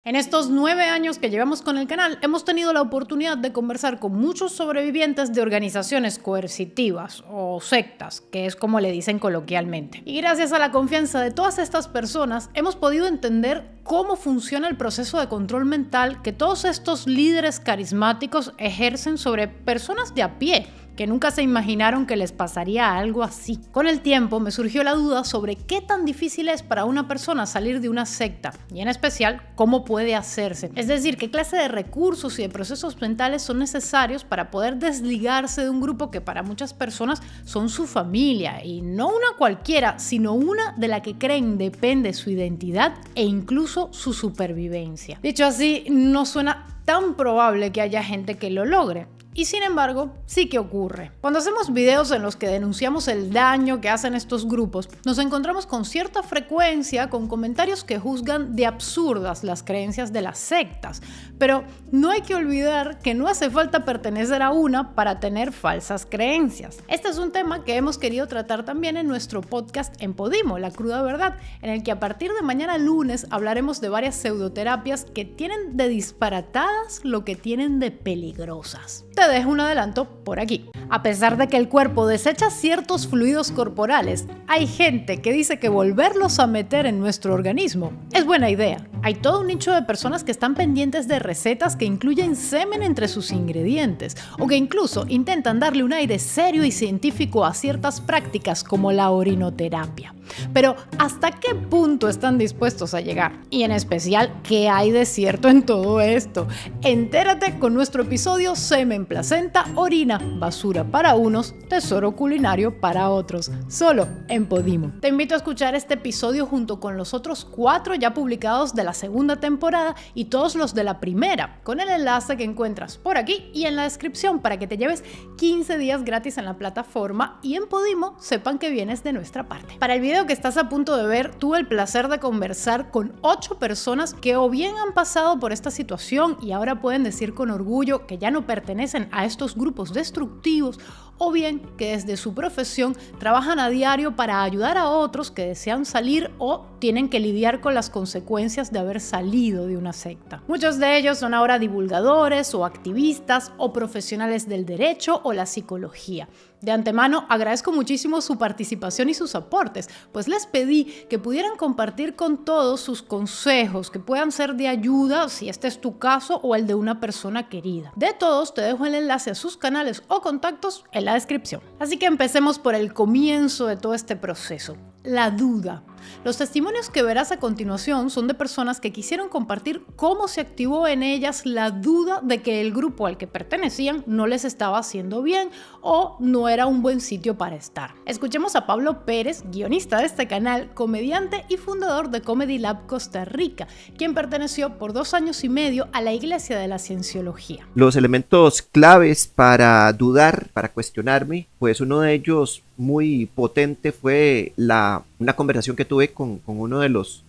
En estos 9 años que llevamos con el canal, hemos tenido la oportunidad de conversar con muchos sobrevivientes de organizaciones coercitivas o sectas, que es como le dicen coloquialmente. Y gracias a la confianza de todas estas personas, hemos podido entender cómo funciona el proceso de control mental que todos estos líderes carismáticos ejercen sobre personas de a pie, que nunca se imaginaron que les pasaría algo así. Con el tiempo me surgió la duda sobre qué tan difícil es para una persona salir de una secta y en especial cómo puede hacerse. Es decir, qué clase de recursos y de procesos mentales son necesarios para poder desligarse de un grupo que para muchas personas son su familia y no una cualquiera, sino una de la que creen depende su identidad e incluso su supervivencia. Dicho así, no suena tan probable que haya gente que lo logre. Y sin embargo, sí que ocurre. Cuando hacemos videos en los que denunciamos el daño que hacen estos grupos, nos encontramos con cierta frecuencia con comentarios que juzgan de absurdas las creencias de las sectas. Pero no hay que olvidar que no hace falta pertenecer a una para tener falsas creencias. Este es un tema que hemos querido tratar también en nuestro podcast En Podimo, La Cruda Verdad, en el que a partir de mañana lunes hablaremos de varias pseudoterapias que tienen de disparatadas lo que tienen de peligrosas. Te dejo un adelanto por aquí. A pesar de que el cuerpo desecha ciertos fluidos corporales, hay gente que dice que volverlos a meter en nuestro organismo es buena idea. Hay todo un nicho de personas que están pendientes de recetas que incluyen semen entre sus ingredientes o que incluso intentan darle un aire serio y científico a ciertas prácticas como la orinoterapia. Pero ¿hasta qué punto están dispuestos a llegar? Y en especial, ¿qué hay de cierto en todo esto? Entérate con nuestro episodio Semen, Placenta, Orina, Basura para unos, Tesoro Culinario para otros, solo en Podimo. Te invito a escuchar este episodio junto con los otros 4 ya publicados de la segunda temporada y todos los de la primera, con el enlace que encuentras por aquí y en la descripción para que te lleves 15 días gratis en la plataforma y en Podimo sepan que vienes de nuestra parte. Para el video que estás a punto de ver, tuve el placer de conversar con 8 personas que o bien han pasado por esta situación y ahora pueden decir con orgullo que ya no pertenecen a estos grupos destructivos, o bien que desde su profesión trabajan a diario para ayudar a otros que desean salir o tienen que lidiar con las consecuencias de haber salido de una secta. Muchos de ellos son ahora divulgadores o activistas o profesionales del derecho o la psicología. De antemano agradezco muchísimo su participación y sus aportes, pues les pedí que pudieran compartir con todos sus consejos que puedan ser de ayuda si este es tu caso o el de una persona querida. De todos te dejo el enlace a sus canales o contactos en la descripción. Así que empecemos por el comienzo de todo este proceso. La duda. Los testimonios que verás a continuación son de personas que quisieron compartir cómo se activó en ellas la duda de que el grupo al que pertenecían no les estaba haciendo bien o no era un buen sitio para estar. Escuchemos a Pablo Pérez, guionista de este canal, comediante y fundador de Comedy Lab Costa Rica, quien perteneció por 2 años y medio a la Iglesia de la Cienciología. Los elementos claves para dudar, para cuestionarme, pues uno de ellos muy potente fue una conversación que tuve con uno de los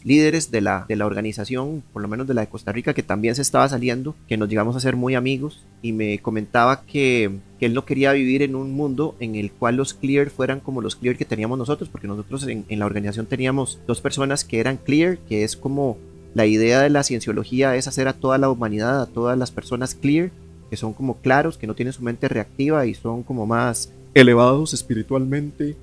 líderes de la organización, por lo menos de la de Costa Rica, que también se estaba saliendo, que nos llegamos a ser muy amigos, y me comentaba que él no quería vivir en un mundo en el cual los clear fueran como los clear que teníamos nosotros, porque nosotros en la organización teníamos 2 personas que eran clear, que es como la idea de la cienciología es hacer a toda la humanidad, a todas las personas clear, que son como claros, que no tienen su mente reactiva y son como más elevados espiritualmente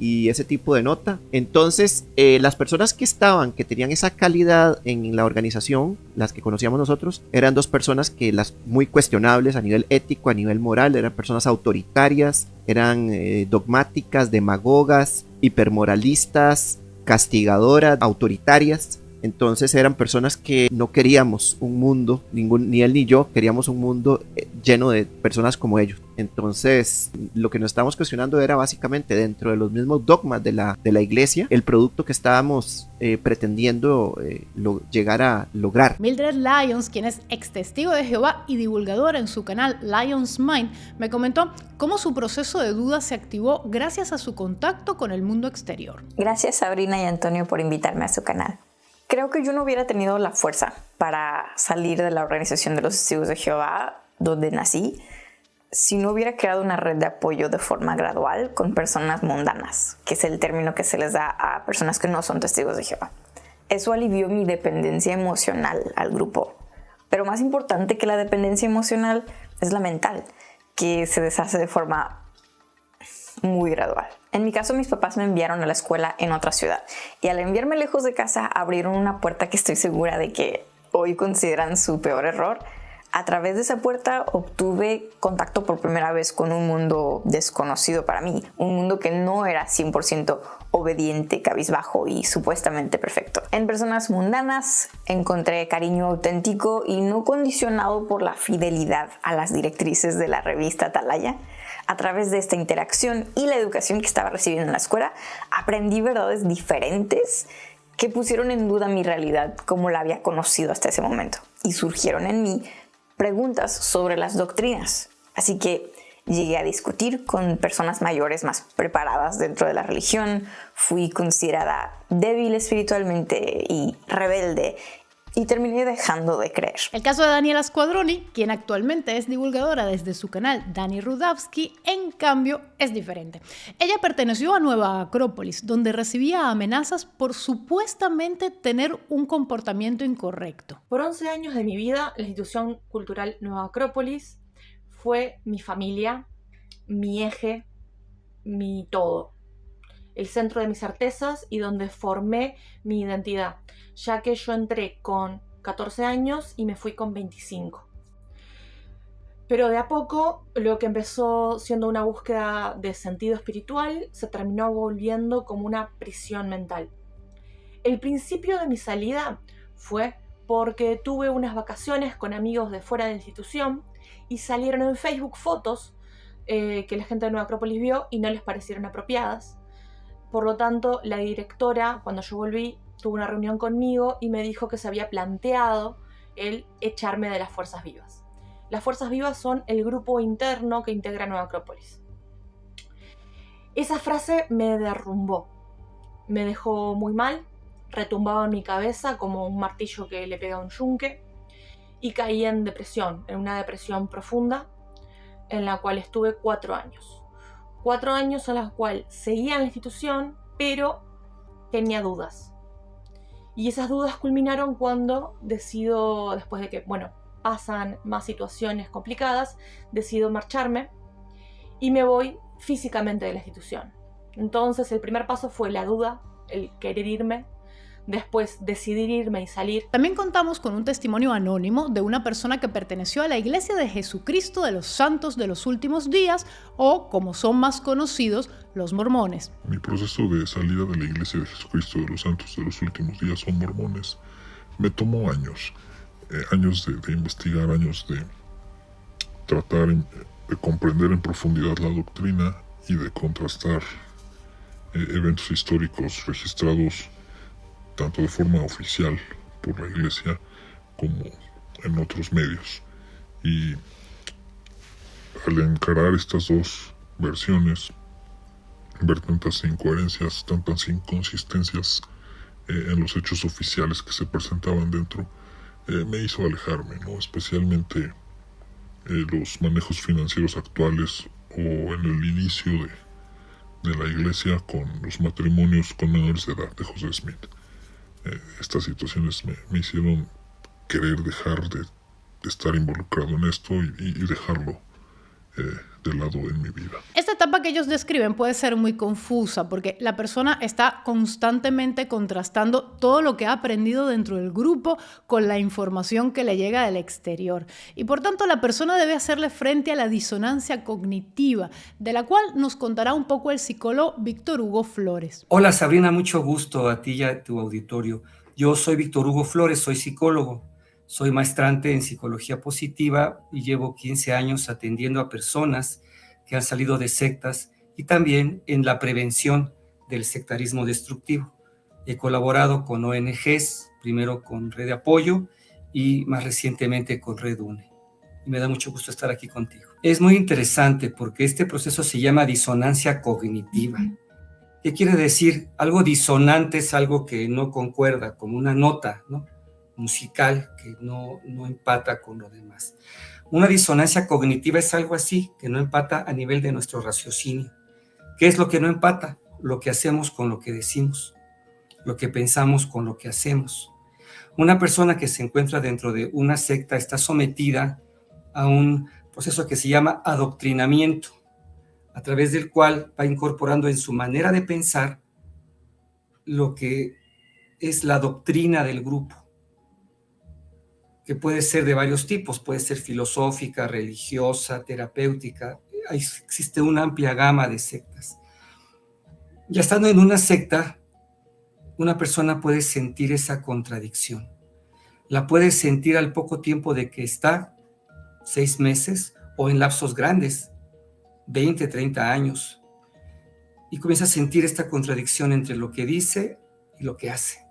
y ese tipo de nota. Entonces las personas que tenían esa calidad en la organización, las que conocíamos nosotros, eran 2 personas que las muy cuestionables a nivel ético, a nivel moral, eran personas autoritarias, eran dogmáticas, demagogas, hipermoralistas, castigadoras, autoritarias. Entonces eran personas que no queríamos un mundo, ni él ni yo queríamos un mundo lleno de personas como ellos. Entonces lo que nos estábamos cuestionando era básicamente dentro de los mismos dogmas de la iglesia, el producto que estábamos pretendiendo llegar a lograr. Mildred Lyons, quien es ex testigo de Jehová y divulgadora en su canal Lyons Mind, me comentó cómo su proceso de duda se activó gracias a su contacto con el mundo exterior. Gracias Sabrina y Antonio por invitarme a su canal. Creo que yo no hubiera tenido la fuerza para salir de la organización de los Testigos de Jehová, donde nací, si no hubiera creado una red de apoyo de forma gradual con personas mundanas, que es el término que se les da a personas que no son testigos de Jehová. Eso alivió mi dependencia emocional al grupo. Pero más importante que la dependencia emocional es la mental, que se deshace de forma muy gradual. En mi caso, mis papás me enviaron a la escuela en otra ciudad y al enviarme lejos de casa abrieron una puerta que estoy segura de que hoy consideran su peor error. A través de esa puerta obtuve contacto por primera vez con un mundo desconocido para mí, un mundo que no era 100% obediente, cabizbajo y supuestamente perfecto. En personas mundanas encontré cariño auténtico y no condicionado por la fidelidad a las directrices de la revista Atalaya. A través de esta interacción y la educación que estaba recibiendo en la escuela, aprendí verdades diferentes que pusieron en duda mi realidad como la había conocido hasta ese momento. Y surgieron en mí preguntas sobre las doctrinas. Así que llegué a discutir con personas mayores más preparadas dentro de la religión. Fui considerada débil espiritualmente y rebelde. Y terminé dejando de creer. El caso de Daniela Squadroni, quien actualmente es divulgadora desde su canal Dani Rudavsky, en cambio es diferente. Ella perteneció a Nueva Acrópolis, donde recibía amenazas por supuestamente tener un comportamiento incorrecto. Por 11 años de mi vida, la institución cultural Nueva Acrópolis fue mi familia, mi eje, mi todo. El centro de mis certezas y donde formé mi identidad, ya que yo entré con 14 años y me fui con 25. Pero de a poco, lo que empezó siendo una búsqueda de sentido espiritual se terminó volviendo como una prisión mental. El principio de mi salida fue porque tuve unas vacaciones con amigos de fuera de la institución y salieron en Facebook fotos que la gente de Nueva Acrópolis vio y no les parecieron apropiadas. Por lo tanto, la directora, cuando yo volví, tuvo una reunión conmigo y me dijo que se había planteado el echarme de las Fuerzas Vivas. Las Fuerzas Vivas son el grupo interno que integra Nueva Acrópolis. Esa frase me derrumbó, me dejó muy mal, retumbaba en mi cabeza como un martillo que le pega a un yunque y caí en depresión, en una depresión profunda en la cual estuve 4 años. 4 años en los cuales seguía en la institución, pero tenía dudas. Y esas dudas culminaron cuando decido, después de que, pasan más situaciones complicadas, decido marcharme y me voy físicamente de la institución. Entonces el primer paso fue la duda, el querer irme. Después decidir irme y salir. También contamos con un testimonio anónimo de una persona que perteneció a la Iglesia de Jesucristo de los Santos de los Últimos Días, o como son más conocidos, los mormones. Mi proceso de salida de la Iglesia de Jesucristo de los Santos de los Últimos Días son mormones. Me tomó años de investigar, años de tratar de comprender en profundidad la doctrina y de contrastar eventos históricos registrados tanto de forma oficial por la Iglesia como en otros medios. Y al encarar estas dos versiones, ver tantas incoherencias, tantas inconsistencias en los hechos oficiales que se presentaban dentro, me hizo alejarme, ¿no? Especialmente los manejos financieros actuales o en el inicio de la Iglesia con los matrimonios con menores de edad de José Smith. Estas situaciones me hicieron querer dejar de estar involucrado en esto y dejarlo de lado en mi vida. Esta etapa que ellos describen puede ser muy confusa porque la persona está constantemente contrastando todo lo que ha aprendido dentro del grupo con la información que le llega del exterior. Y por tanto la persona debe hacerle frente a la disonancia cognitiva, de la cual nos contará un poco el psicólogo Víctor Hugo Flores. Hola Sabrina, mucho gusto a ti y a tu auditorio. Yo soy Víctor Hugo Flores, soy psicólogo. Soy maestrante en psicología positiva y llevo 15 años atendiendo a personas que han salido de sectas y también en la prevención del sectarismo destructivo. He colaborado con ONGs, primero con Red de Apoyo y más recientemente con Red UNE. Y me da mucho gusto estar aquí contigo. Es muy interesante porque este proceso se llama disonancia cognitiva. ¿Qué quiere decir? Algo disonante es algo que no concuerda, como una nota, ¿no?, musical que no empata con lo demás. Una disonancia cognitiva es algo así, que no empata a nivel de nuestro raciocinio. ¿Qué es lo que no empata? Lo que hacemos con lo que decimos. lo que pensamos con lo que hacemos. Una persona que se encuentra dentro de una secta está sometida a un proceso que se llama adoctrinamiento, a través del cual va incorporando en su manera de pensar lo que es la doctrina del grupo, que puede ser de varios tipos, puede ser filosófica, religiosa, terapéutica. Existe una amplia gama de sectas. Ya estando en una secta, una persona puede sentir esa contradicción. La puede sentir al poco tiempo de que está, 6 meses, o en lapsos grandes, 20, 30 años, y comienza a sentir esta contradicción entre lo que dice y lo que hace,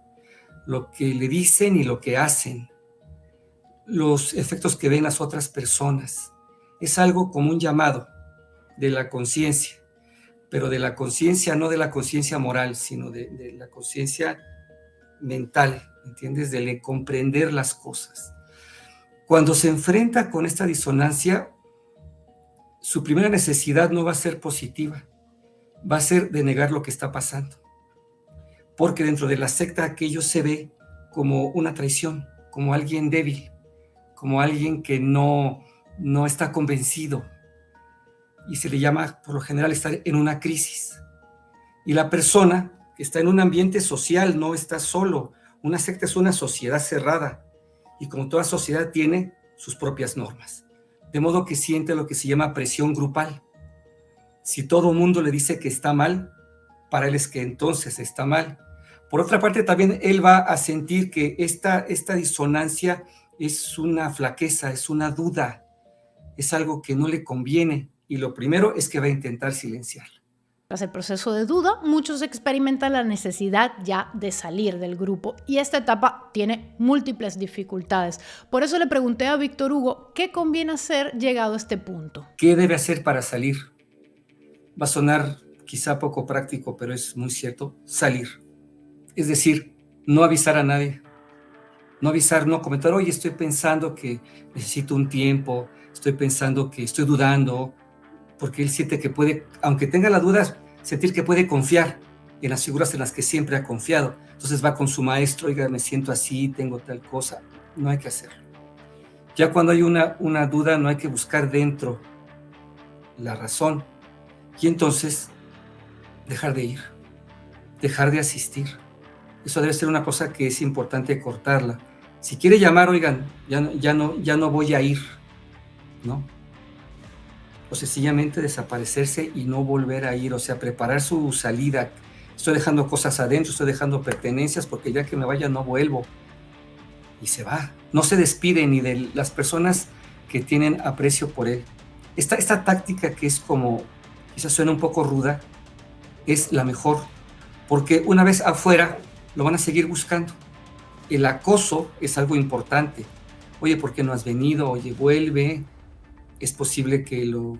lo que le dicen y lo que hacen, los efectos que ven las otras personas. Es algo como un llamado de la conciencia, pero de la conciencia, no de la conciencia moral, sino de la conciencia mental, ¿entiendes? De comprender las cosas. Cuando se enfrenta con esta disonancia, su primera necesidad no va a ser positiva, va a ser de negar lo que está pasando, porque dentro de la secta aquello se ve como una traición, como alguien débil, como alguien que no está convencido, y se le llama por lo general estar en una crisis. Y la persona que está en un ambiente social no está solo. Una secta es una sociedad cerrada, y como toda sociedad tiene sus propias normas, de modo que siente lo que se llama presión grupal. Si todo el mundo le dice que está mal, para él es que entonces está mal. Por otra parte, también él va a sentir que esta disonancia es una flaqueza, es una duda, es algo que no le conviene, y lo primero es que va a intentar silenciarla. Tras el proceso de duda, muchos experimentan la necesidad ya de salir del grupo, y esta etapa tiene múltiples dificultades. Por eso le pregunté a Víctor Hugo qué conviene hacer llegado a este punto. ¿Qué debe hacer para salir? Va a sonar quizá poco práctico, pero es muy cierto: salir. Es decir, no avisar a nadie. No avisar, no comentar, oye, estoy pensando que necesito un tiempo, estoy pensando que estoy dudando, porque él siente que puede, aunque tenga la duda, sentir que puede confiar en las figuras en las que siempre ha confiado. Entonces va con su maestro, oiga, me siento así, tengo tal cosa. No hay que hacerlo. Ya cuando hay una duda, no hay que buscar dentro la razón. Y entonces, dejar de ir, dejar de asistir. Eso debe ser una cosa que es importante cortarla. Si quiere llamar, oigan, ya no voy a ir, ¿no? O sencillamente desaparecerse y no volver a ir, o sea, preparar su salida. Estoy dejando cosas adentro, estoy dejando pertenencias, porque ya que me vaya no vuelvo. Y se va. No se despide ni de las personas que tienen aprecio por él. Esta táctica, que es como, quizás suena un poco ruda, es la mejor, porque una vez afuera lo van a seguir buscando. El acoso es algo importante. Oye, ¿por qué no has venido? Oye, vuelve. Es posible que lo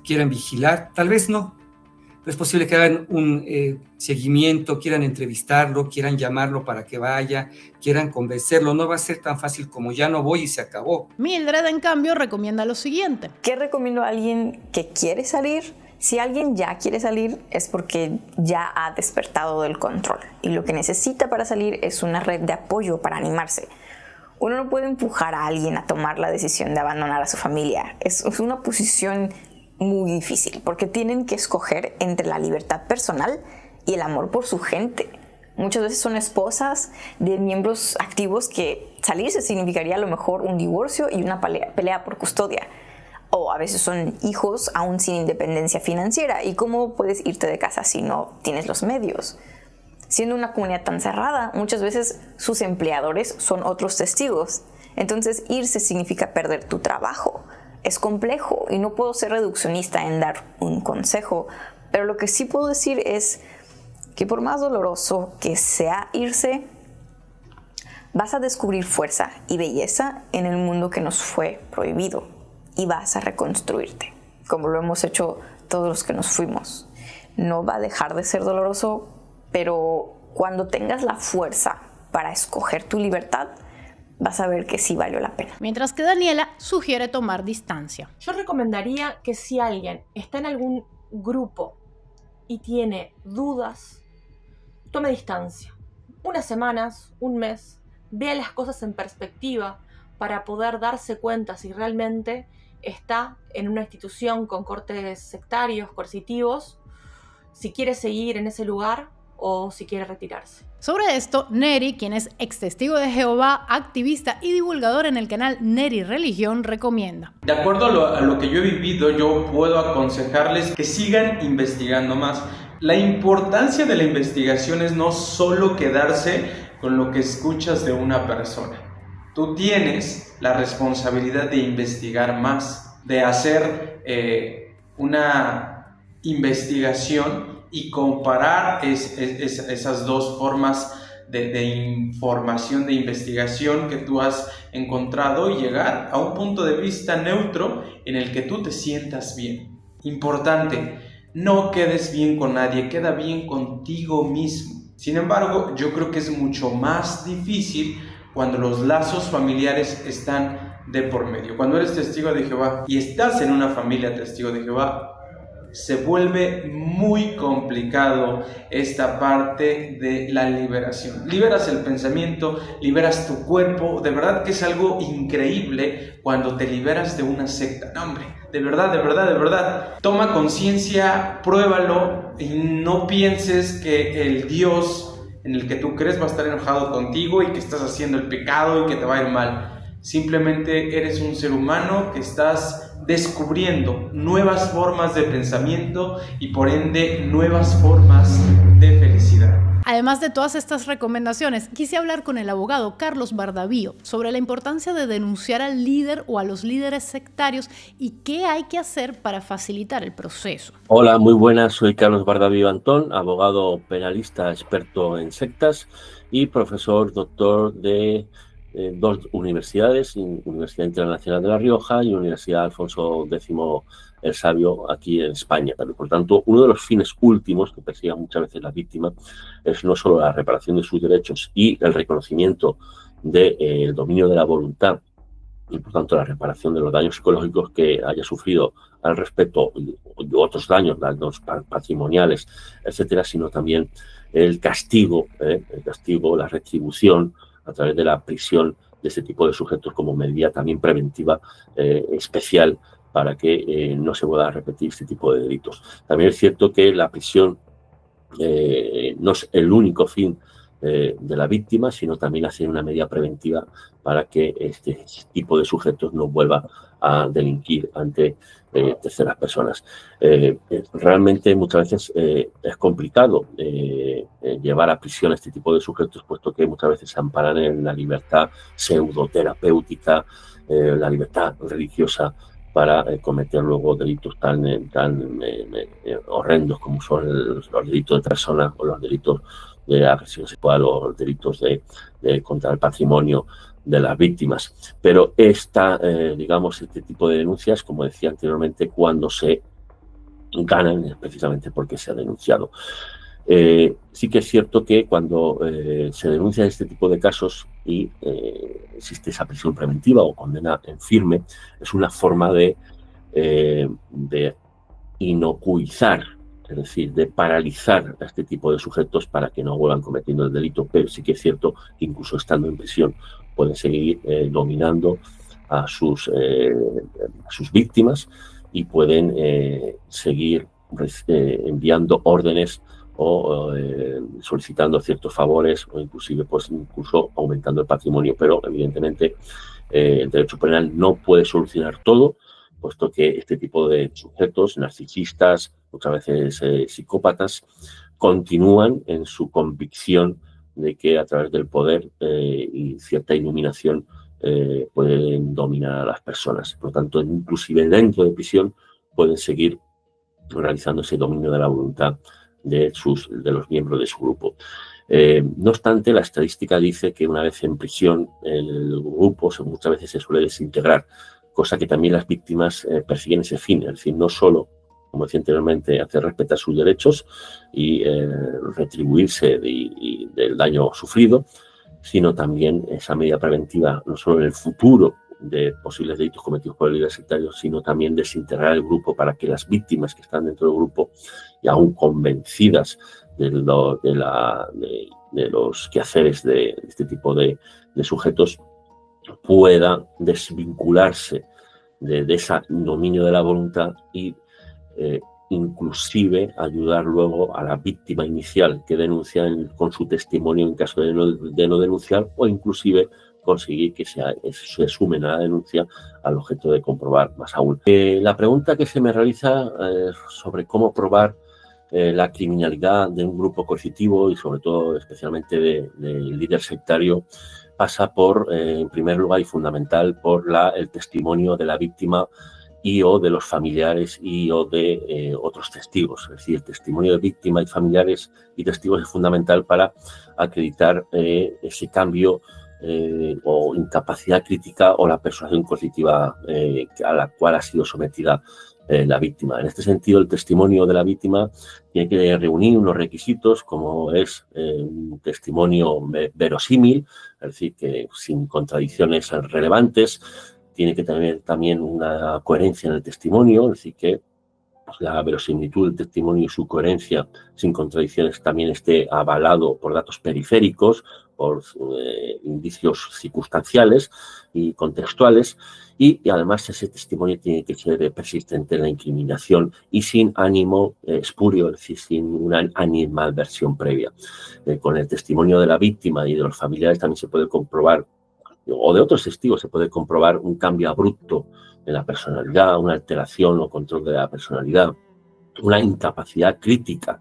quieran vigilar, tal vez no, pero es posible que hagan un seguimiento, quieran entrevistarlo, quieran llamarlo para que vaya, quieran convencerlo. No va a ser tan fácil como ya no voy y se acabó. Mildred, en cambio, recomienda lo siguiente. ¿Qué recomiendo a alguien que quiere salir? Si alguien ya quiere salir, es porque ya ha despertado del control, y lo que necesita para salir es una red de apoyo para animarse. Uno no puede empujar a alguien a tomar la decisión de abandonar a su familia. Es una posición muy difícil, porque tienen que escoger entre la libertad personal y el amor por su gente. Muchas veces son esposas de miembros activos que salirse significaría a lo mejor un divorcio y una pelea por custodia. O a veces son hijos aún sin independencia financiera. ¿Y cómo puedes irte de casa si no tienes los medios? Siendo una comunidad tan cerrada, muchas veces sus empleadores son otros testigos. Entonces, irse significa perder tu trabajo. Es complejo y no puedo ser reduccionista en dar un consejo, pero lo que sí puedo decir es que por más doloroso que sea irse, vas a descubrir fuerza y belleza en el mundo que nos fue prohibido, y vas a reconstruirte, como lo hemos hecho todos los que nos fuimos. No va a dejar de ser doloroso, pero cuando tengas la fuerza para escoger tu libertad, vas a ver que sí valió la pena. Mientras que Daniela sugiere tomar distancia. Yo recomendaría que si alguien está en algún grupo y tiene dudas, tome distancia. unas semanas, un mes, vea las cosas en perspectiva para poder darse cuenta si realmente está en una institución con cortes sectarios, coercitivos, si quiere seguir en ese lugar o si quiere retirarse. Sobre esto, Neri, quien es ex testigo de Jehová, activista y divulgador en el canal Neri Religión, recomienda. De acuerdo a lo que yo he vivido, yo puedo aconsejarles que sigan investigando más. La importancia de la investigación es no solo quedarse con lo que escuchas de una persona. Tú tienes la responsabilidad de investigar más, de hacer una investigación y comparar esas dos formas de información, de investigación que tú has encontrado y llegar a un punto de vista neutro en el que tú te sientas bien. Importante, no quedes bien con nadie, queda bien contigo mismo. Sin embargo, yo creo que es mucho más difícil cuando los lazos familiares están de por medio. Cuando eres testigo de Jehová y estás en una familia testigo de Jehová, se vuelve muy complicado esta parte de la liberación. Liberas el pensamiento, liberas tu cuerpo. De verdad que es algo increíble cuando te liberas de una secta. No, hombre, de verdad. Toma conciencia, pruébalo y no pienses que el Dios en el que tú crees va a estar enojado contigo y que estás haciendo el pecado y que te va a ir mal. Simplemente eres un ser humano que estás descubriendo nuevas formas de pensamiento y por ende nuevas formas de felicidad. Además de todas estas recomendaciones, quise hablar con el abogado Carlos Bardavío sobre la importancia de denunciar al líder o a los líderes sectarios y qué hay que hacer para facilitar el proceso. Hola, muy buenas, soy Carlos Bardavío Antón, abogado penalista experto en sectas y profesor doctor de dos universidades, Universidad Internacional de La Rioja y Universidad Alfonso X el Sabio aquí en España. Por tanto, uno de los fines últimos que persiguen muchas veces las víctimas es no solo la reparación de sus derechos y el reconocimiento del dominio de la voluntad y, por tanto, la reparación de los daños psicológicos que haya sufrido al respecto y otros daños patrimoniales, etcétera, sino también el castigo, la retribución a través de la prisión de este tipo de sujetos como medida también preventiva especial para que no se pueda repetir este tipo de delitos. También es cierto que la prisión no es el único fin de la víctima, sino también hacer una medida preventiva para que este tipo de sujetos no vuelva a delinquir ante terceras personas. Realmente muchas veces es complicado llevar a prisión a este tipo de sujetos, puesto que muchas veces se amparan en la libertad pseudoterapéutica, la libertad religiosa, para cometer luego delitos tan horrendos como son los delitos de persona o los delitos de agresión sexual o los delitos de contra el patrimonio de las víctimas. Pero este tipo de denuncias, como decía anteriormente, cuando se ganan es precisamente porque se ha denunciado. Sí que es cierto que cuando se denuncia este tipo de casos y existe esa prisión preventiva o condena en firme, es una forma de inocuizar, es decir, de paralizar a este tipo de sujetos para que no vuelvan cometiendo el delito. Pero sí que es cierto que incluso estando en prisión pueden seguir dominando a sus víctimas y pueden seguir enviando órdenes o solicitando ciertos favores o inclusive incluso aumentando el patrimonio. Pero evidentemente el derecho penal no puede solucionar todo, puesto que este tipo de sujetos narcisistas, muchas veces psicópatas, continúan en su convicción de que a través del poder y cierta iluminación pueden dominar a las personas. Por lo tanto, inclusive dentro de prisión pueden seguir realizando ese dominio de la voluntad de los miembros de su grupo. No obstante, la estadística dice que una vez en prisión el grupo muchas veces se suele desintegrar, cosa que también las víctimas persiguen ese fin, es decir, no solo, como decía anteriormente, hacer respetar sus derechos y retribuirse del daño sufrido, sino también esa medida preventiva, no solo en el futuro de posibles delitos cometidos por el líder sectario, sino también desintegrar el grupo para que las víctimas que están dentro del grupo, y aún convencidas de los quehaceres de este tipo de sujetos, puedan desvincularse de ese dominio de la voluntad y inclusive ayudar luego a la víctima inicial que denuncia con su testimonio en caso de no denunciar, o inclusive conseguir que se sumen a la denuncia al objeto de comprobar más aún. La pregunta que se me realiza sobre cómo probar la criminalidad de un grupo coercitivo y sobre todo especialmente del líder sectario pasa por, en primer lugar y fundamental, por el testimonio de la víctima y o de los familiares y o de otros testigos. Es decir, el testimonio de víctima y familiares y testigos es fundamental para acreditar ese cambio o incapacidad crítica o la persuasión coercitiva a la cual ha sido sometida la víctima. En este sentido, el testimonio de la víctima tiene que reunir unos requisitos como es un testimonio verosímil, es decir, que sin contradicciones relevantes. Tiene que tener también una coherencia en el testimonio, es decir, que la verosimilitud del testimonio y su coherencia sin contradicciones también esté avalado por datos periféricos, por indicios circunstanciales y contextuales, y además ese testimonio tiene que ser persistente en la incriminación y sin ánimo espurio, es decir, sin una animadversión previa. Con el testimonio de la víctima y de los familiares también se puede comprobar, o de otros testigos se puede comprobar, un cambio abrupto en la personalidad, una alteración o control de la personalidad, una incapacidad crítica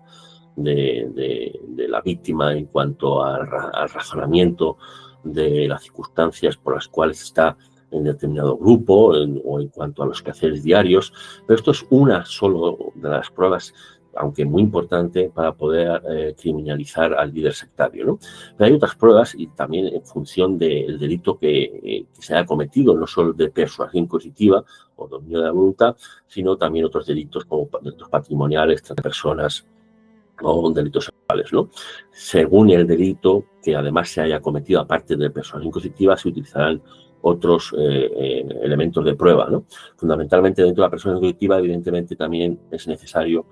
de la víctima en cuanto al razonamiento de las circunstancias por las cuales está en determinado grupo o en cuanto a los quehaceres diarios. Pero esto es una solo de las pruebas, aunque muy importante, para poder criminalizar al líder sectario, ¿no? Pero hay otras pruebas, y también en función del delito que se haya cometido, no solo de persuasión coercitiva o dominio de la voluntad, sino también otros delitos como delitos patrimoniales, trata de personas o delitos sexuales, ¿no? Según el delito que además se haya cometido, aparte de persuasión coercitiva, se utilizarán otros elementos de prueba, ¿no? Fundamentalmente, dentro de la persuasión coercitiva, evidentemente, también es necesario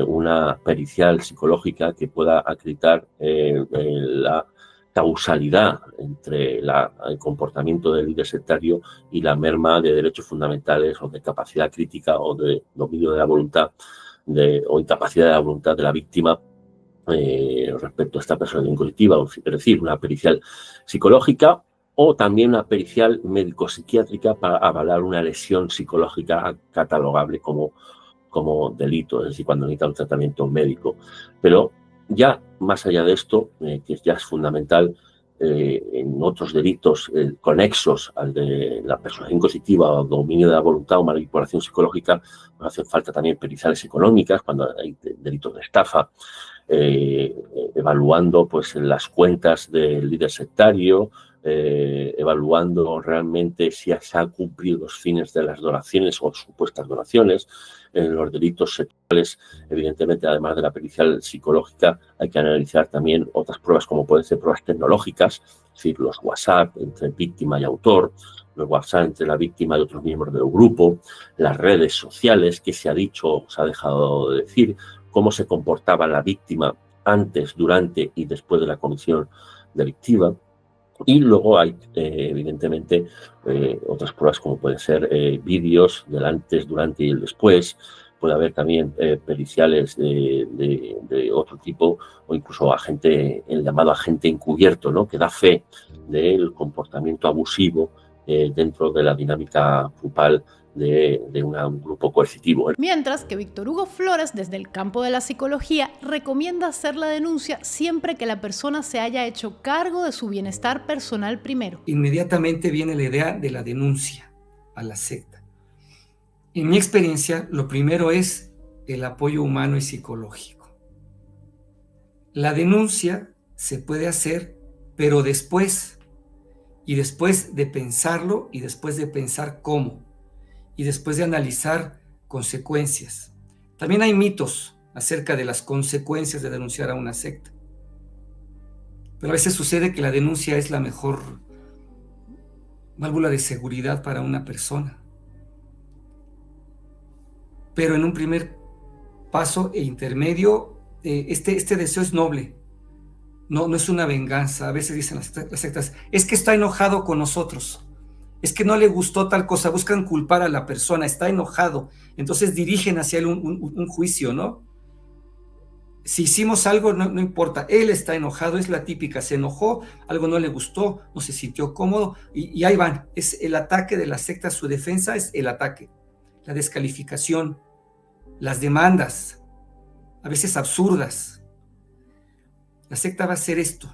una pericial psicológica que pueda acreditar la causalidad entre el comportamiento del líder sectario y la merma de derechos fundamentales o de capacidad crítica o de dominio de la voluntad o incapacidad de la voluntad de la víctima respecto a esta persona coercitiva, es decir, una pericial psicológica o también una pericial médico-psiquiátrica para avalar una lesión psicológica catalogable como delito, es decir, cuando necesita un tratamiento médico. Pero ya más allá de esto, que ya es fundamental, en otros delitos conexos al de la persuasión coercitiva o dominio de la voluntad o manipulación psicológica, pues hacen falta también periciales económicas cuando hay delitos de estafa, evaluando pues las cuentas del líder sectario, evaluando realmente si se han cumplido los fines de las donaciones o supuestas donaciones. En los delitos sexuales, evidentemente, además de la pericial psicológica, hay que analizar también otras pruebas como pueden ser pruebas tecnológicas, es decir, los WhatsApp entre víctima y autor, los WhatsApp entre la víctima y otros miembros del grupo, las redes sociales, que se ha dicho o se ha dejado de decir, cómo se comportaba la víctima antes, durante y después de la comisión delictiva. Y luego hay, evidentemente, otras pruebas como pueden ser vídeos del antes, durante y el después. Puede haber también periciales de otro tipo o incluso el llamado agente encubierto, ¿no? Que da fe del comportamiento abusivo dentro de la dinámica grupal de un grupo coercitivo. Mientras que Víctor Hugo Flores, desde el campo de la psicología, recomienda hacer la denuncia siempre que la persona se haya hecho cargo de su bienestar personal primero. Inmediatamente viene la idea de la denuncia a la secta. En mi experiencia, lo primero es el apoyo humano y psicológico. La denuncia se puede hacer, pero después, y después de pensarlo, y después de pensar cómo, y después de analizar consecuencias. También hay mitos acerca de las consecuencias de denunciar a una secta. Pero a veces sucede que la denuncia es la mejor válvula de seguridad para una persona. Pero en un primer paso e intermedio, este deseo es noble, no es una venganza. A veces dicen las sectas, es que está enojado con nosotros, es que no le gustó tal cosa, buscan culpar a la persona, está enojado, entonces dirigen hacia él un juicio, ¿no? Si hicimos algo, no importa, él está enojado, es la típica, se enojó, algo no le gustó, no se sintió cómodo, y ahí van. Es el ataque de la secta, su defensa es el ataque, la descalificación, las demandas, a veces absurdas. La secta va a hacer esto.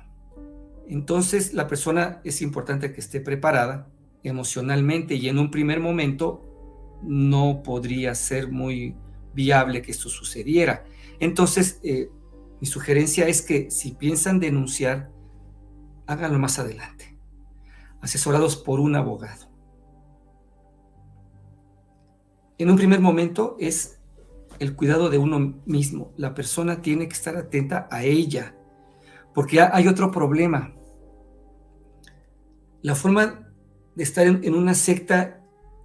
Entonces, la persona es importante que esté preparada emocionalmente, y en un primer momento no podría ser muy viable que esto sucediera. Entonces, mi sugerencia es que si piensan denunciar, háganlo más adelante, asesorados por un abogado. En un primer momento es el cuidado de uno mismo. La persona tiene que estar atenta a ella, porque hay otro problema. La forma de estar en una secta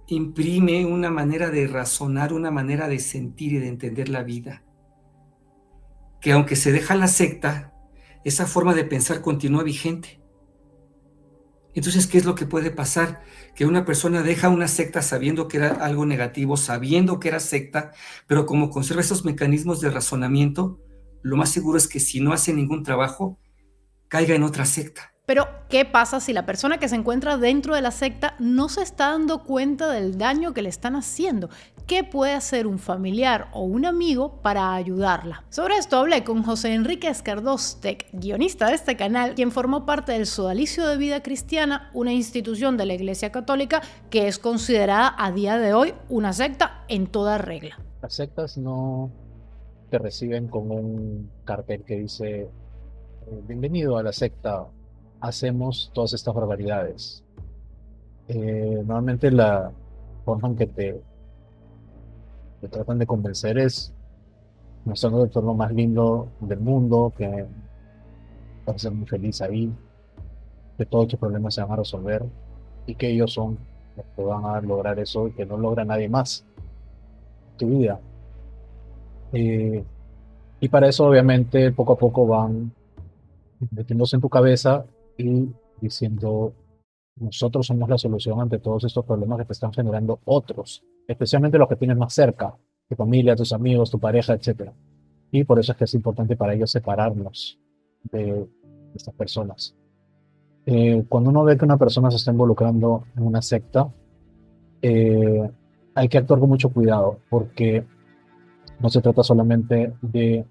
imprime una manera de razonar, una manera de sentir y de entender la vida, que aunque se deja la secta, esa forma de pensar continúa vigente. Entonces, ¿qué es lo que puede pasar? Que una persona deja una secta sabiendo que era algo negativo, sabiendo que era secta, pero como conserva esos mecanismos de razonamiento, lo más seguro es que si no hace ningún trabajo, caiga en otra secta. Pero, ¿qué pasa si la persona que se encuentra dentro de la secta no se está dando cuenta del daño que le están haciendo? ¿Qué puede hacer un familiar o un amigo para ayudarla? Sobre esto hablé con José Enrique Escardóstec, guionista de este canal, quien formó parte del Sodalicio de Vida Cristiana, una institución de la Iglesia Católica que es considerada a día de hoy una secta en toda regla. Las sectas no te reciben con un cartel que dice bienvenido a la secta, hacemos todas estas barbaridades. Normalmente la forma en que te tratan de convencer es mostrando el entorno más lindo del mundo, que vas a ser muy feliz ahí, que todos tus problemas se van a resolver y que ellos son los que van a lograr eso y que no logra nadie más en tu vida. Y para eso obviamente poco a poco van metiéndose en tu cabeza y diciendo, nosotros somos la solución ante todos estos problemas que te están generando otros, especialmente los que tienes más cerca, tu familia, tus amigos, tu pareja, etc. Y por eso es que es importante para ellos separarnos de estas personas. Cuando uno ve que una persona se está involucrando en una secta, hay que actuar con mucho cuidado, porque no se trata solamente de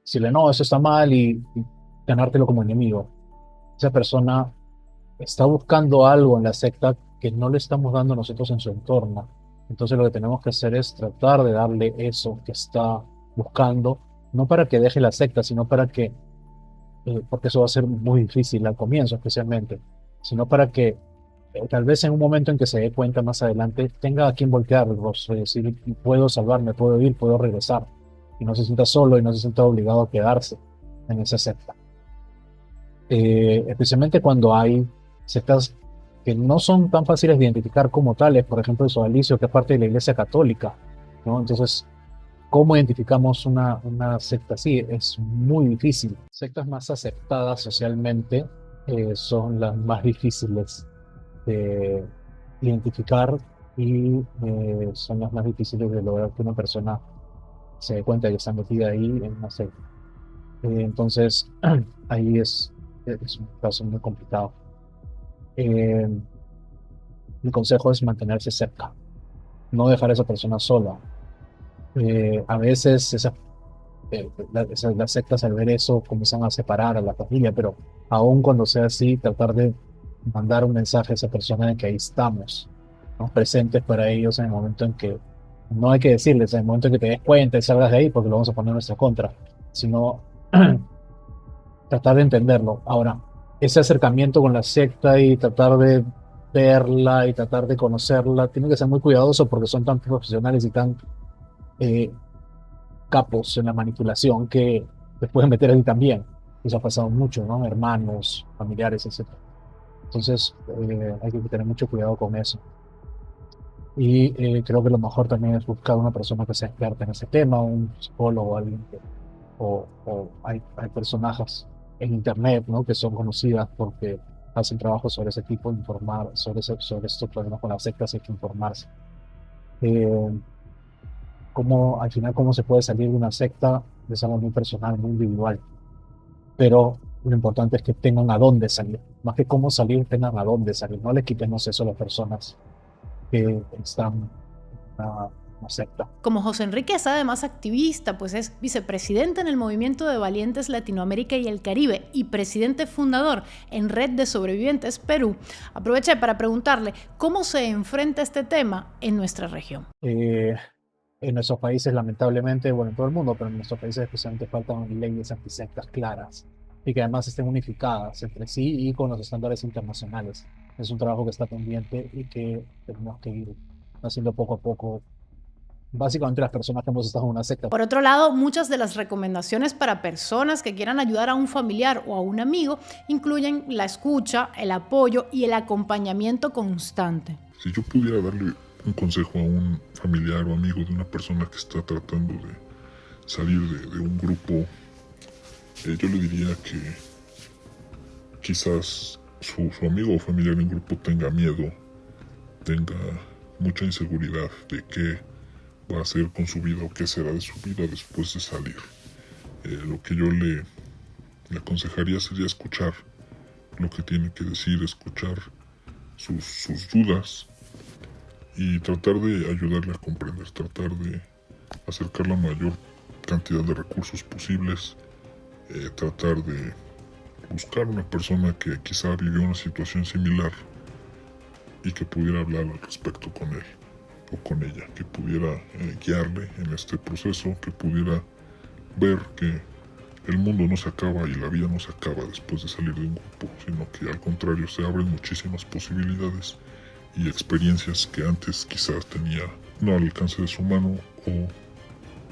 decirle, no, eso está mal y ganártelo como enemigo. Esa persona está buscando algo en la secta que no le estamos dando nosotros en su entorno. Entonces lo que tenemos que hacer es tratar de darle eso que está buscando, no para que deje la secta, sino para que, porque eso va a ser muy difícil al comienzo especialmente, sino para que tal vez en un momento en que se dé cuenta más adelante, tenga a quien voltear el rostro y decir, puedo salvarme, puedo ir, puedo regresar. Y no se sienta solo y no se sienta obligado a quedarse en esa secta. Especialmente cuando hay sectas que no son tan fáciles de identificar como tales, por ejemplo el Sodalicio, que es parte de la Iglesia Católica, ¿no? Entonces, ¿cómo identificamos una secta así? Es muy difícil. Sectas más aceptadas socialmente son las más difíciles de identificar y son las más difíciles de lograr que una persona se dé cuenta de que está metida ahí en una secta. Entonces, ahí es un caso muy complicado. Mi consejo es mantenerse cerca, no dejar a esa persona sola. A veces las sectas al ver eso comienzan a separar a la familia, pero aún cuando sea así, tratar de mandar un mensaje a esa persona de que ahí estamos, ¿no? Presentes para ellos en el momento en que, no hay que decirles en el momento en que te des cuenta y salgas de ahí porque lo vamos a poner en nuestra contra, sino tratar de entenderlo. Ahora, ese acercamiento con la secta y tratar de verla y tratar de conocerla, tiene que ser muy cuidadoso porque son tan profesionales y tan capos en la manipulación que te pueden meter ahí también. Eso ha pasado mucho, ¿no? Hermanos, familiares, etc. Entonces hay que tener mucho cuidado con eso. Y creo que lo mejor también es buscar una persona que sea experta en ese tema, un psicólogo, alguien o hay personajes en internet, ¿no? Que son conocidas porque hacen trabajo sobre ese tipo, informar sobre estos problemas con las sectas. Hay que informarse. Al final cómo se puede salir de una secta es algo muy personal, muy individual, pero lo importante es que tengan a dónde salir, más que cómo salir, tengan a dónde salir. No le quitemos eso a las personas que están en una secta. Como José Enrique es además activista, pues es vicepresidente en el Movimiento de Valientes Latinoamérica y el Caribe y presidente fundador en Red de Sobrevivientes Perú, aproveché para preguntarle cómo se enfrenta este tema en nuestra región. En nuestros países, lamentablemente, bueno, en todo el mundo, pero en nuestros países especialmente faltan leyes antisectas claras y que además estén unificadas entre sí y con los estándares internacionales. Es un trabajo que está pendiente y que tenemos que ir haciendo poco a poco. Básicamente las personas que hemos estado en una secta. Por otro lado, muchas de las recomendaciones para personas que quieran ayudar a un familiar o a un amigo incluyen la escucha, el apoyo y el acompañamiento constante. Si yo pudiera darle un consejo a un familiar o amigo de una persona que está tratando de salir de un grupo, yo le diría que quizás su amigo o familiar en grupo tenga miedo, tenga mucha inseguridad de qué va a hacer con su vida o qué será de su vida después de salir. Lo que yo le aconsejaría sería escuchar lo que tiene que decir, escuchar sus dudas y tratar de ayudarle a comprender, tratar de acercar la mayor cantidad de recursos posibles, tratar de buscar una persona que quizá vivió una situación similar y que pudiera hablar al respecto con él o con ella, que pudiera guiarle en este proceso, que pudiera ver que el mundo no se acaba y la vida no se acaba después de salir de un grupo, sino que al contrario se abren muchísimas posibilidades y experiencias que antes quizás tenía no al alcance de su mano o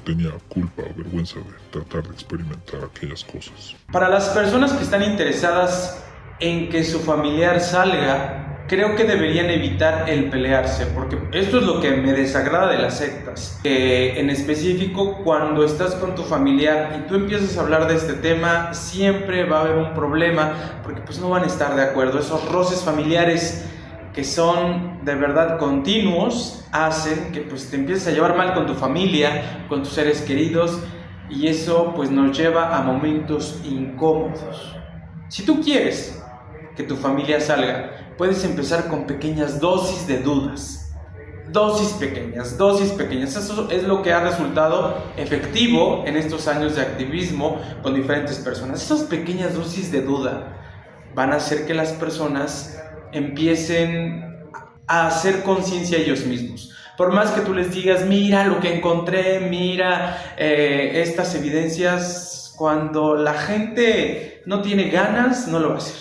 tenía culpa o vergüenza de tratar de experimentar aquellas cosas. Para las personas que están interesadas en que su familiar salga, creo que deberían evitar el pelearse, porque esto es lo que me desagrada de las sectas. En específico, cuando estás con tu familiar y tú empiezas a hablar de este tema, siempre va a haber un problema, porque pues no van a estar de acuerdo. Esos roces familiares que son de verdad continuos, hacen que pues te empieces a llevar mal con tu familia, con tus seres queridos, y eso pues nos lleva a momentos incómodos. Si tú quieres que tu familia salga, puedes empezar con pequeñas dosis de dudas. Dosis pequeñas. Eso es lo que ha resultado efectivo en estos años de activismo con diferentes personas. Esas pequeñas dosis de duda van a hacer que las personas empiecen a hacer conciencia ellos mismos. Por más que tú les digas, mira lo que encontré, mira estas evidencias, cuando la gente no tiene ganas, no lo va a hacer.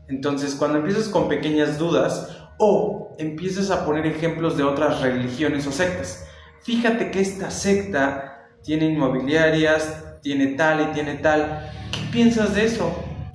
Entonces, cuando empiezas con pequeñas dudas o empiezas a poner ejemplos de otras religiones o sectas, fíjate que esta secta tiene inmobiliarias, tiene tal y tiene tal. ¿Qué piensas de eso?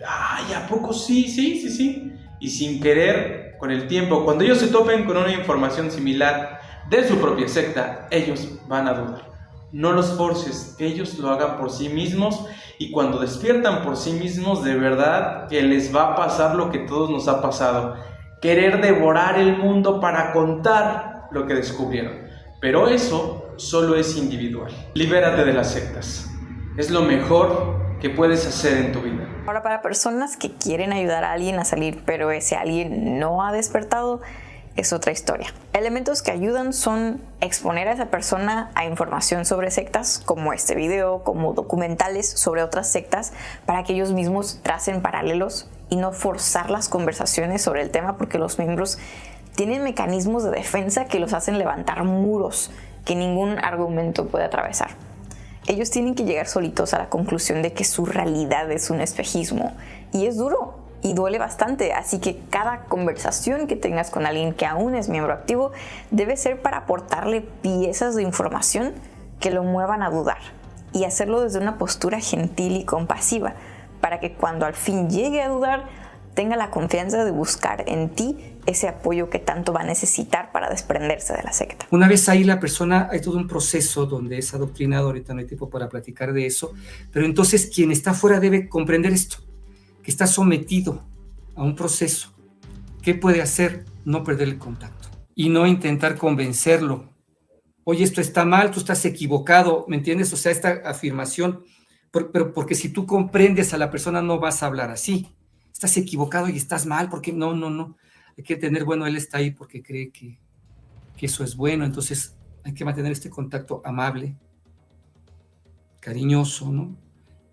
Ay, ¿a poco sí? Y sin querer, con el tiempo, cuando ellos se topen con una información similar de su propia secta, ellos van a dudar. No los forces, que ellos lo hagan por sí mismos, y cuando despiertan por sí mismos, de verdad que les va a pasar lo que a todos nos ha pasado: querer devorar el mundo para contar lo que descubrieron. Pero eso solo es individual. Libérate de las sectas. Es lo mejor que puedes hacer en tu vida. Ahora, para personas que quieren ayudar a alguien a salir, pero ese alguien no ha despertado, es otra historia. Elementos que ayudan son exponer a esa persona a información sobre sectas, como este video, como documentales sobre otras sectas, para que ellos mismos tracen paralelos y no forzar las conversaciones sobre el tema, porque los miembros tienen mecanismos de defensa que los hacen levantar muros que ningún argumento puede atravesar. Ellos tienen que llegar solitos a la conclusión de que su realidad es un espejismo, y es duro y duele bastante, así que cada conversación que tengas con alguien que aún es miembro activo debe ser para aportarle piezas de información que lo muevan a dudar, y hacerlo desde una postura gentil y compasiva, para que cuando al fin llegue a dudar tenga la confianza de buscar en ti ese apoyo que tanto va a necesitar para desprenderse de la secta. Una vez ahí la persona, hay todo un proceso donde es adoctrinado, ahorita no hay tiempo para platicar de eso, pero entonces quien está fuera debe comprender esto, que está sometido a un proceso. ¿Qué puede hacer? No perder el contacto y no intentar convencerlo. Oye, esto está mal, tú estás equivocado, ¿me entiendes? O sea, esta afirmación, pero porque si tú comprendes a la persona no vas a hablar así. Estás equivocado y estás mal, porque no. Hay que tener, bueno, él está ahí porque cree que eso es bueno, entonces hay que mantener este contacto amable, cariñoso, ¿no?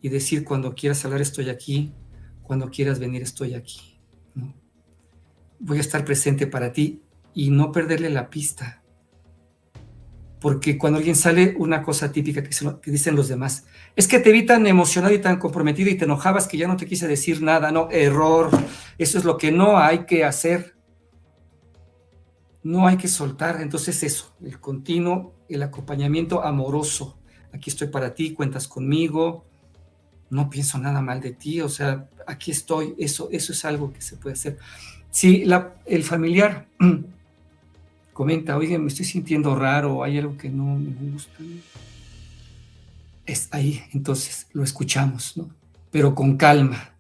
Y decir, cuando quieras hablar estoy aquí, cuando quieras venir estoy aquí, ¿no? Voy a estar presente para ti y no perderle la pista. Porque cuando alguien sale, una cosa típica que dicen los demás, es que te vi tan emocionado y tan comprometido y te enojabas que ya no te quise decir nada. No, error. Eso es lo que no hay que hacer. No hay que soltar. Entonces eso, el continuo, el acompañamiento amoroso. Aquí estoy para ti, cuentas conmigo. No pienso nada mal de ti, o sea, aquí estoy. Eso es algo que se puede hacer. Si el familiar comenta, oye, me estoy sintiendo raro, hay algo que no me gusta, es ahí, entonces lo escuchamos, ¿no? Pero con calma.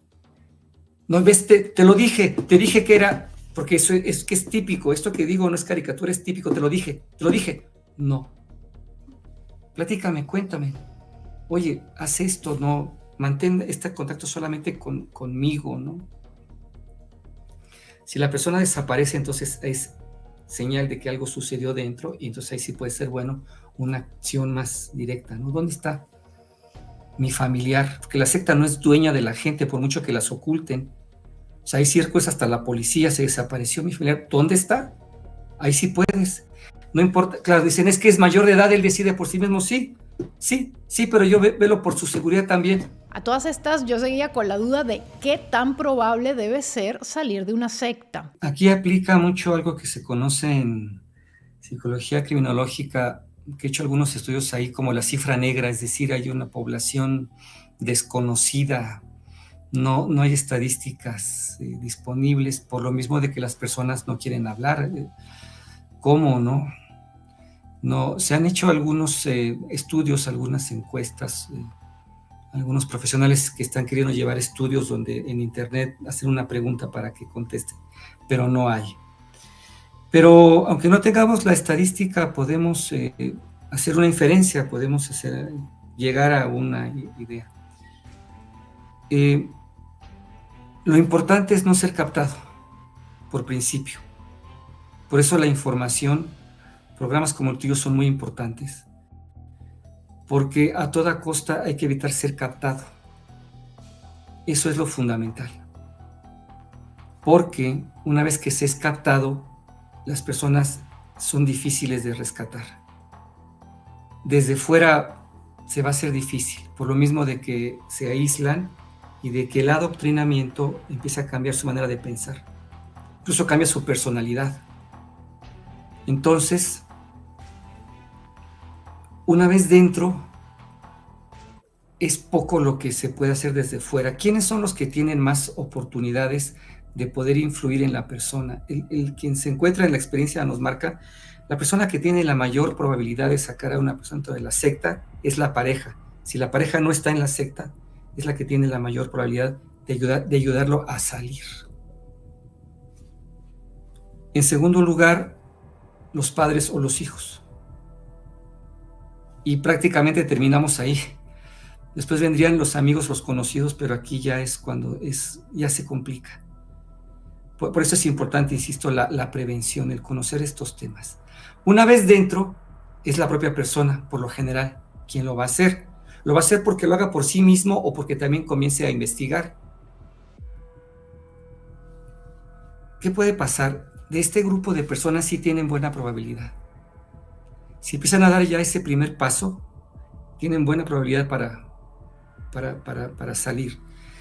No, ves, te lo dije, te dije que era, porque eso es que es típico, esto que digo no es caricatura, es típico, te lo dije. No. Platícame, cuéntame. Oye, haz esto, no, mantén este contacto solamente conmigo, ¿no? Si la persona desaparece, entonces es señal de que algo sucedió dentro y entonces ahí sí puede ser, bueno, una acción más directa, ¿no? ¿Dónde está mi familiar? Porque la secta no es dueña de la gente, por mucho que las oculten. O sea, hay circos, hasta la policía, se desapareció mi familiar. ¿Dónde está? Ahí sí puedes. No importa, claro, dicen, es que es mayor de edad, él decide por sí mismo. Sí, pero yo velo por su seguridad también. A todas estas yo seguía con la duda de qué tan probable debe ser salir de una secta. Aquí aplica mucho algo que se conoce en psicología criminológica, que he hecho algunos estudios ahí, como la cifra negra, es decir, hay una población desconocida, no hay estadísticas disponibles, por lo mismo de que las personas no quieren hablar. ¿Cómo, no? No, se han hecho algunos estudios, algunas encuestas, algunos profesionales que están queriendo llevar estudios donde en internet hacen una pregunta para que contesten, pero no hay. Pero aunque no tengamos la estadística, podemos hacer una inferencia, podemos llegar a una idea. Lo importante es no ser captado, por principio. Por eso la información, programas como el tuyo son muy importantes, porque a toda costa hay que evitar ser captado. Eso es lo fundamental. Porque una vez que se es captado, las personas son difíciles de rescatar. Desde fuera se va a hacer difícil, por lo mismo de que se aíslan y de que el adoctrinamiento empieza a cambiar su manera de pensar. Incluso cambia su personalidad. Entonces, una vez dentro, es poco lo que se puede hacer desde fuera. ¿Quiénes son los que tienen más oportunidades de poder influir en la persona? Quien se encuentra en la experiencia nos marca, la persona que tiene la mayor probabilidad de sacar a una persona de la secta es la pareja. Si la pareja no está en la secta, es la que tiene la mayor probabilidad de ayudarlo a salir. En segundo lugar, los padres o los hijos. Y prácticamente terminamos ahí. Después vendrían los amigos, los conocidos, pero aquí ya es cuando ya se complica. Por eso es importante, insisto, la prevención, el conocer estos temas. Una vez dentro, es la propia persona, por lo general, quien lo va a hacer. Lo va a hacer porque lo haga por sí mismo o porque también comience a investigar. ¿Qué puede pasar? De este grupo de personas sí tienen buena probabilidad. Si empiezan a dar ya ese primer paso, tienen buena probabilidad para salir.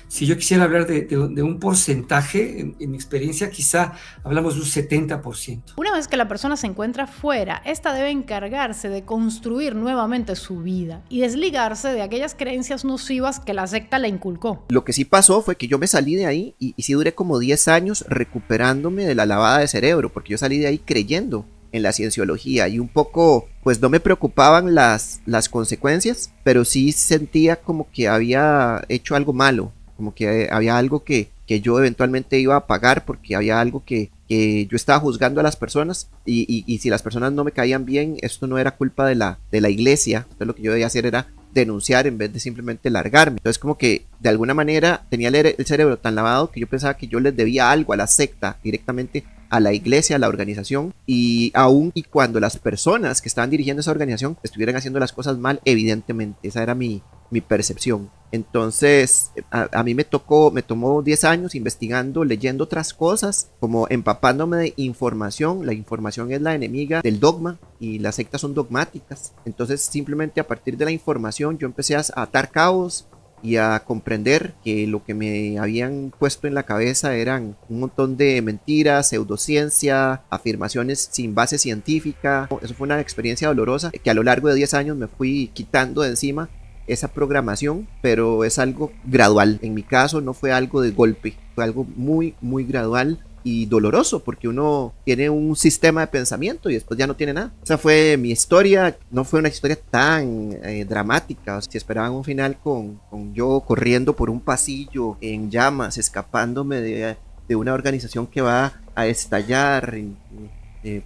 Si yo quisiera hablar de un porcentaje, en mi experiencia quizá hablamos de un 70%. Una vez que la persona se encuentra fuera, esta debe encargarse de construir nuevamente su vida y desligarse de aquellas creencias nocivas que la secta le inculcó. Lo que sí pasó fue que yo me salí de ahí y sí duré como 10 años recuperándome de la lavada de cerebro, porque yo salí de ahí creyendo en la cienciología y un poco, pues no me preocupaban las consecuencias, pero sí sentía como que había hecho algo malo, como que había algo que yo eventualmente iba a pagar porque había algo que yo estaba juzgando a las personas y si las personas no me caían bien, esto no era culpa de la iglesia. Entonces lo que yo debía hacer era denunciar en vez de simplemente largarme. Entonces como que de alguna manera tenía el cerebro tan lavado que yo pensaba que yo les debía algo a la secta, directamente a la iglesia, a la organización, y aún y cuando las personas que estaban dirigiendo esa organización estuvieran haciendo las cosas mal, evidentemente, esa era mi percepción. Entonces a mí me tomó 10 años investigando, leyendo otras cosas, como empapándome de información. La información es la enemiga del dogma y las sectas son dogmáticas. Entonces simplemente a partir de la información yo empecé a atar cabos y a comprender que lo que me habían puesto en la cabeza eran un montón de mentiras, pseudociencia, afirmaciones sin base científica. Eso fue una experiencia dolorosa que a lo largo de 10 años me fui quitando de encima esa programación, pero es algo gradual. En mi caso no fue algo de golpe, fue algo muy, muy gradual y doloroso, porque uno tiene un sistema de pensamiento y después ya no tiene nada. Esa fue mi historia. No fue una historia tan dramática. O sea, si esperaban un final con yo corriendo por un pasillo en llamas, escapándome de una organización que va a estallar,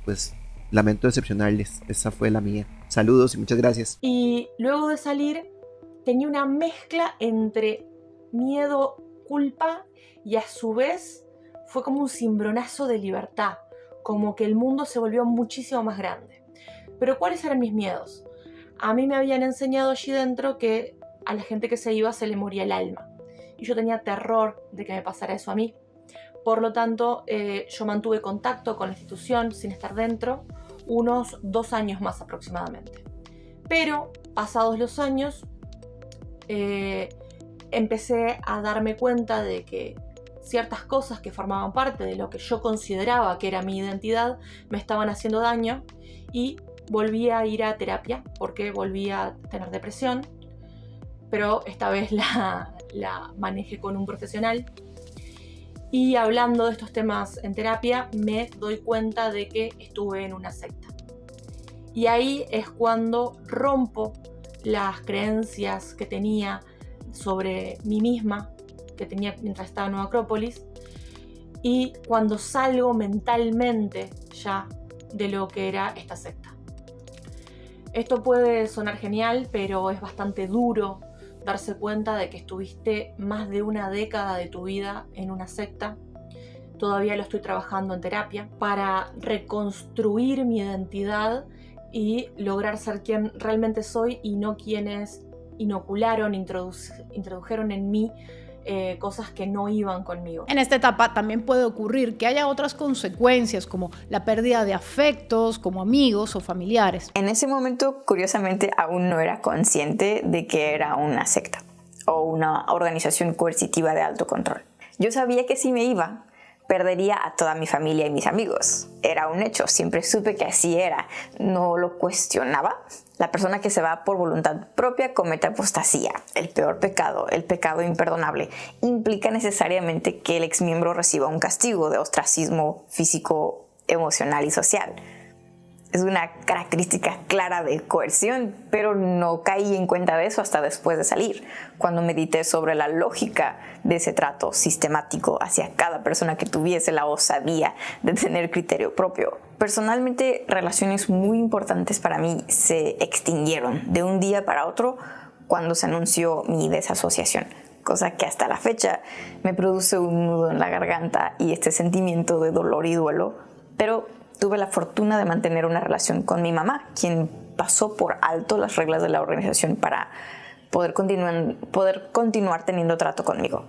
pues lamento decepcionarles. Esa fue la mía. Saludos y muchas gracias. Y luego de salir tenía una mezcla entre miedo, culpa y a su vez fue como un cimbronazo de libertad, como que el mundo se volvió muchísimo más grande. Pero ¿cuáles eran mis miedos? A mí me habían enseñado allí dentro que a la gente que se iba se le moría el alma. Y yo tenía terror de que me pasara eso a mí. Por lo tanto, yo mantuve contacto con la institución sin estar dentro unos 2 años más aproximadamente. Pero, pasados los años, empecé a darme cuenta de que ciertas cosas que formaban parte de lo que yo consideraba que era mi identidad me estaban haciendo daño y volví a ir a terapia porque volví a tener depresión, pero esta vez la manejé con un profesional. Y hablando de estos temas en terapia me doy cuenta de que estuve en una secta. Y ahí es cuando rompo las creencias que tenía sobre mí misma, que tenía mientras estaba en Nueva Acrópolis, y cuando salgo mentalmente ya de lo que era esta secta. Esto puede sonar genial, pero es bastante duro darse cuenta de que estuviste más de una década de tu vida en una secta. Todavía lo estoy trabajando en terapia para reconstruir mi identidad y lograr ser quien realmente soy y no quienes inocularon, introdujeron en mí cosas que no iban conmigo. En esta etapa también puede ocurrir que haya otras consecuencias como la pérdida de afectos, como amigos o familiares. En ese momento, curiosamente, aún no era consciente de que era una secta o una organización coercitiva de alto control. Yo sabía que si me iba, perdería a toda mi familia y mis amigos. Era un hecho, siempre supe que así era, no lo cuestionaba. La persona que se va por voluntad propia comete apostasía, el peor pecado, el pecado imperdonable. Implica necesariamente que el exmiembro reciba un castigo de ostracismo físico, emocional y social. Es una característica clara de coerción, pero no caí en cuenta de eso hasta después de salir, cuando medité sobre la lógica de ese trato sistemático hacia cada persona que tuviese la osadía de tener criterio propio. Personalmente, relaciones muy importantes para mí se extinguieron de un día para otro cuando se anunció mi desasociación, cosa que hasta la fecha me produce un nudo en la garganta y este sentimiento de dolor y duelo, pero tuve la fortuna de mantener una relación con mi mamá, quien pasó por alto las reglas de la organización para poder continuar teniendo trato conmigo.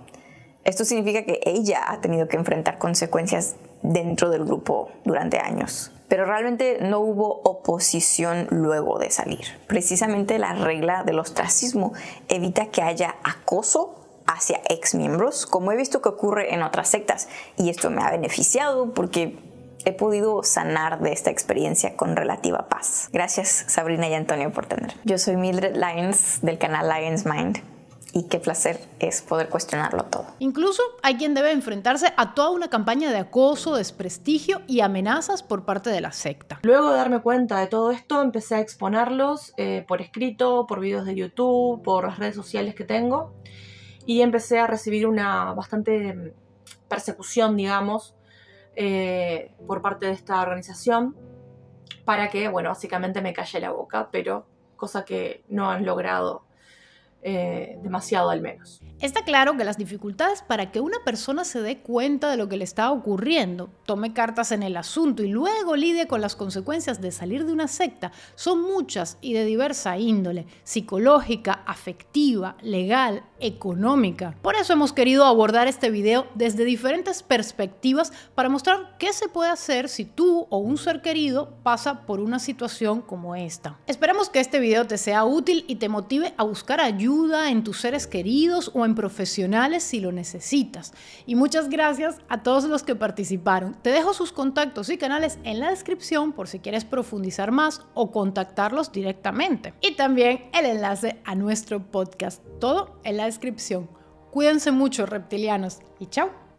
Esto significa que ella ha tenido que enfrentar consecuencias dentro del grupo durante años. Pero realmente no hubo oposición luego de salir. Precisamente la regla del ostracismo evita que haya acoso hacia ex miembros, como he visto que ocurre en otras sectas, y esto me ha beneficiado porque he podido sanar de esta experiencia con relativa paz. Gracias, Sabrina y Antonio, por tener. Yo soy Mildred Lyons del canal Lyons Mind. Y qué placer es poder cuestionarlo todo. Incluso hay quien debe enfrentarse a toda una campaña de acoso, desprestigio y amenazas por parte de la secta. Luego de darme cuenta de todo esto, empecé a exponerlos por escrito, por videos de YouTube, por las redes sociales que tengo. Y empecé a recibir una bastante persecución, digamos, por parte de esta organización para que, bueno, básicamente me calle la boca, pero cosa que no han logrado demasiado al menos. Está claro que las dificultades para que una persona se dé cuenta de lo que le está ocurriendo, tome cartas en el asunto y luego lidie con las consecuencias de salir de una secta son muchas y de diversa índole, psicológica, afectiva, legal, económica. Por eso hemos querido abordar este video desde diferentes perspectivas para mostrar qué se puede hacer si tú o un ser querido pasa por una situación como esta. Esperamos que este video te sea útil y te motive a buscar ayuda en tus seres queridos o en profesionales si lo necesitas. Y muchas gracias a todos los que participaron. Te dejo sus contactos y canales en la descripción por si quieres profundizar más o contactarlos directamente. Y también el enlace a nuestro podcast. Todo en la descripción. Cuídense mucho, reptilianos, y chao.